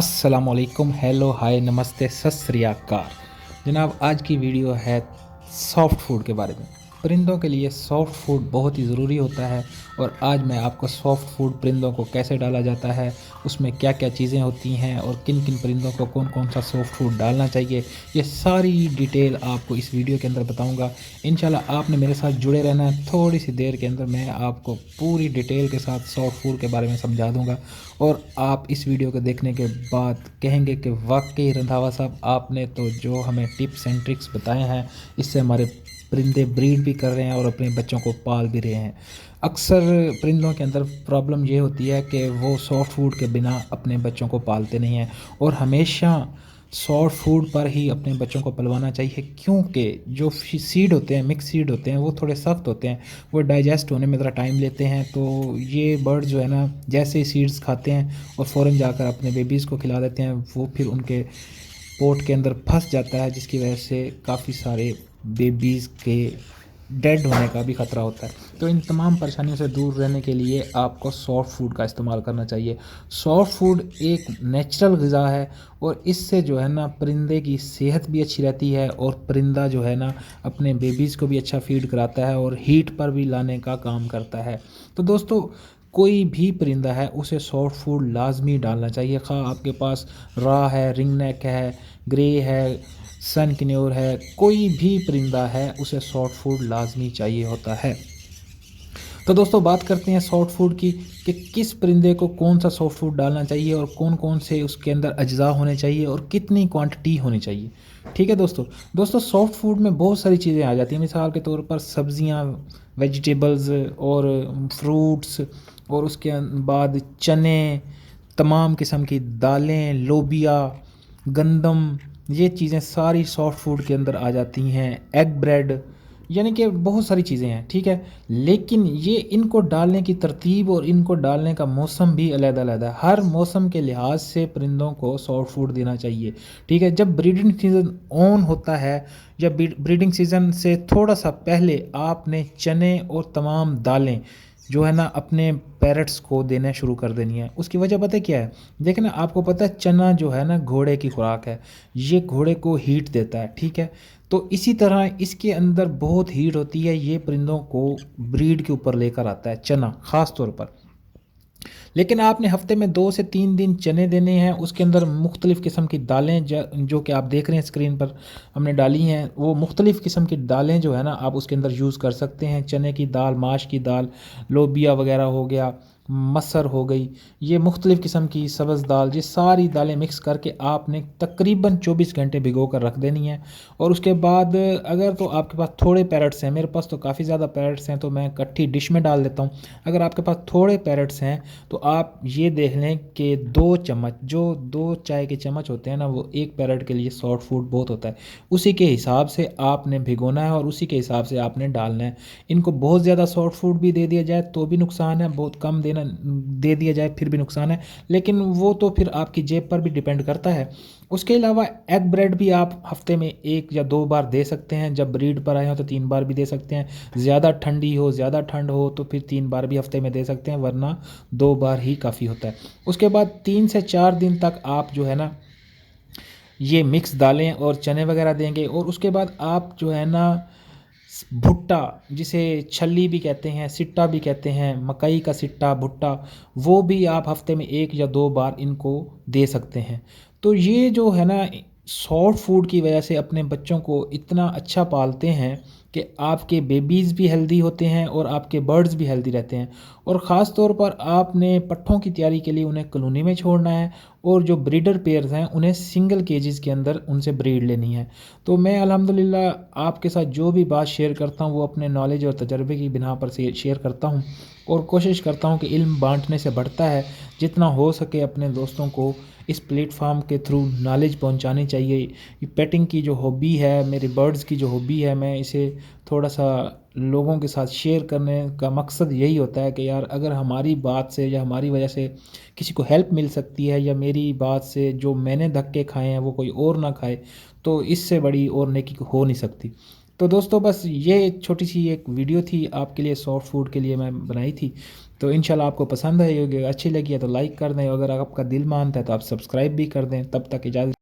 अस्सलामुअलैकुम, हेलो, हाय, नमस्ते, सत श्री अकाल। जनाब, आज की वीडियो है सॉफ्ट फूड के बारे में। परिंदों के लिए सॉफ्ट फूड बहुत ही ज़रूरी होता है और आज मैं आपको सॉफ्ट फूड परिंदों को कैसे डाला जाता है, उसमें क्या क्या चीज़ें होती हैं और किन किन परिंदों को कौन कौन सा सॉफ्ट फूड डालना चाहिए, ये सारी डिटेल आपको इस वीडियो के अंदर बताऊंगा। इंशाल्लाह आपने मेरे साथ जुड़े रहना है। थोड़ी सी देर के अंदर मैं आपको पूरी डिटेल के साथ सॉफ्ट फूड के बारे में समझा दूंगा और आप इस वीडियो को देखने के बाद कहेंगे कि वाकई रंधावा साहब, आपने तो जो हमें टिप्स एंड ट्रिक्स बताए हैं, इससे हमारे परिंदे ब्रीड भी कर रहे हैं और अपने बच्चों को पाल भी रहे हैं। अक्सर परिंदों के अंदर प्रॉब्लम ये होती है कि वो सॉफ्ट फूड के बिना अपने बच्चों को पालते नहीं हैं और हमेशा सॉफ्ट फूड पर ही अपने बच्चों को पलवाना चाहिए, क्योंकि जो सीड होते हैं, मिक्स सीड होते हैं, वो थोड़े सख्त होते हैं, वो डाइजेस्ट होने में ज़रा टाइम लेते हैं। तो ये बर्ड जो है ना, जैसे ही सीड्स खाते हैं और फ़ौरन जाकर अपने बेबीज़ को खिला देते हैं, वो फिर उनके पोट के अंदर फंस जाता है, जिसकी वजह से काफ़ी सारे बेबीज़ के डेड होने का भी ख़तरा होता है। तो इन तमाम परेशानियों से दूर रहने के लिए आपको सॉफ्ट फूड का इस्तेमाल करना चाहिए। सॉफ्ट फूड एक नेचुरल ग़िज़ा है और इससे जो है ना, परिंदे की सेहत भी अच्छी रहती है और परिंदा जो है ना, अपने बेबीज़ को भी अच्छा फीड कराता है और हीट पर भी लाने का काम करता है। तो दोस्तों, कोई भी परिंदा है उसे सॉफ्ट फूड लाजमी डालना चाहिए, खा आपके पास रा है, रिंग नेक है, ग्रे है, सन किन्योर है, कोई भी परिंदा है उसे सॉफ्ट फूड लाजमी चाहिए होता है। तो दोस्तों, बात करते हैं सॉफ्ट फूड की कि किस परिंदे को कौन सा सॉफ्ट फूड डालना चाहिए और कौन कौन से उसके अंदर अज्जा होने चाहिए और कितनी क्वांटिटी होनी चाहिए। ठीक है दोस्तों, सॉफ्ट फूड में बहुत सारी चीज़ें आ जाती हैं। मिसाल के तौर पर सब्ज़ियाँ, वेजिटेबल्स और फ्रूट्स, और उसके बाद चने, तमाम किस्म की दालें, लोबिया, गंदम, ये चीज़ें सारी सॉफ्ट फूड के अंदर आ जाती हैं। एग ब्रेड, यानी कि बहुत सारी चीज़ें हैं। ठीक है, लेकिन ये इनको डालने की तरतीब और इनको डालने का मौसम भी अलग-अलग है। हर मौसम के लिहाज से परिंदों को सॉफ्ट फूड देना चाहिए। ठीक है, जब ब्रीडिंग सीज़न ऑन होता है या ब्रीडिंग सीज़न से थोड़ा सा पहले आपने चने और तमाम दालें जो है ना, अपने पैरट्स को देना शुरू कर देनी है। उसकी वजह पता है क्या है? देखिए ना, आपको पता है चना जो है ना, घोड़े की खुराक है। ये घोड़े को हीट देता है। ठीक है, तो इसी तरह इसके अंदर बहुत हीट होती है, ये परिंदों को ब्रीड के ऊपर लेकर आता है, चना ख़ास तौर पर। लेकिन आपने हफ्ते में 2 से 3 दिन चने देने हैं। उसके अंदर मुख्तलिफ़ किस्म की दालें जो कि आप देख रहे हैं स्क्रीन पर हमने डाली हैं, वो मुख्तलिफ़ किस्म की दालें जो है ना, आप उसके अंदर यूज़ कर सकते हैं। चने की दाल, माश की दाल, लोबिया वगैरह हो गया, मसर हो गई, ये मुख्तलिफ़ किस्म की सब्ज़ दाल, ये सारी दालें मिक्स करके आपने तकरीबन 24 घंटे भिगो कर रख देनी है। और उसके बाद अगर तो आपके पास थोड़े पैरट्स हैं, मेरे पास तो काफ़ी ज़्यादा पैरट्स हैं, तो मैं इकट्ठी डिश में डाल देता हूँ। अगर आपके पास थोड़े पैरट्स हैं तो आप ये देख लें कि 2 चम्मच, जो 2 चाय के चम्मच होते हैं ना, वो एक पैरट के लिए सॉफ्ट फूड बहुत होता है। उसी के हिसाब से आपने भिगोना है और उसी के हिसाब से आपने डालना है। इनको बहुत ज़्यादा सॉफ्ट फूड भी दे दिया जाए तो भी नुकसान है, बहुत कम देना दे दिया जाए फिर भी नुकसान है, लेकिन वो तो फिर आपकी जेब पर भी डिपेंड करता है। उसके अलावा एग ब्रेड भी आप हफ्ते में 1 या 2 बार दे सकते हैं। जब ब्रीड पर आए हो तो 3 बार भी दे सकते हैं। ज़्यादा ठंडी हो, ज़्यादा ठंड हो तो फिर 3 बार भी हफ्ते में दे सकते हैं, वरना 2 बार ही काफ़ी होता है। उसके बाद 3 से 4 दिन तक आप जो है ना, ये मिक्स दालें और चने वगैरह देंगे। और उसके बाद आप जो है ना, भुट्टा, जिसे छल्ली भी कहते हैं, सिट्टा भी कहते हैं, मकई का सिट्टा, भुट्टा, वो भी आप हफ्ते में 1 या 2 बार इनको दे सकते हैं। तो ये जो है ना, सॉफ्ट फूड की वजह से अपने बच्चों को इतना अच्छा पालते हैं कि आपके बेबीज़ भी हेल्दी होते हैं और आपके बर्ड्स भी हेल्दी रहते हैं। और ख़ास तौर पर आपने पट्ठों की तैयारी के लिए उन्हें कॉलोनी में छोड़ना है और जो ब्रीडर पेयर्स हैं उन्हें सिंगल केजेस के अंदर उनसे ब्रीड लेनी है। तो मैं अल्हम्दुलिल्लाह आपके साथ जो भी बात शेयर करता हूँ वो अपने नॉलेज और तजर्बे की बिना पर से शेयर करता हूँ और कोशिश करता हूँ कि इल्म बांटने से बढ़ता है। जितना हो सके अपने दोस्तों को इस प्लेटफार्म के थ्रू नॉलेज पहुंचानी चाहिए। ये पेटिंग की जो हॉबी है, मेरे बर्ड्स की जो हॉबी है, मैं इसे थोड़ा सा लोगों के साथ शेयर करने का मकसद यही होता है कि यार, अगर हमारी बात से या हमारी वजह से किसी को हेल्प मिल सकती है, या मेरी बात से जो मैंने धक्के खाए हैं वो कोई और ना खाए, तो इससे बड़ी और नेकी हो नहीं सकती। तो दोस्तों, बस ये छोटी सी एक वीडियो थी आपके लिए, सॉफ्ट फूड के लिए मैं बनाई थी। तो इंशाल्लाह आपको पसंद आई होगी, अच्छी लगी है तो लाइक कर दें, अगर आपका दिल मानता है तो आप सब्सक्राइब भी कर दें। तब तक इजाज़त।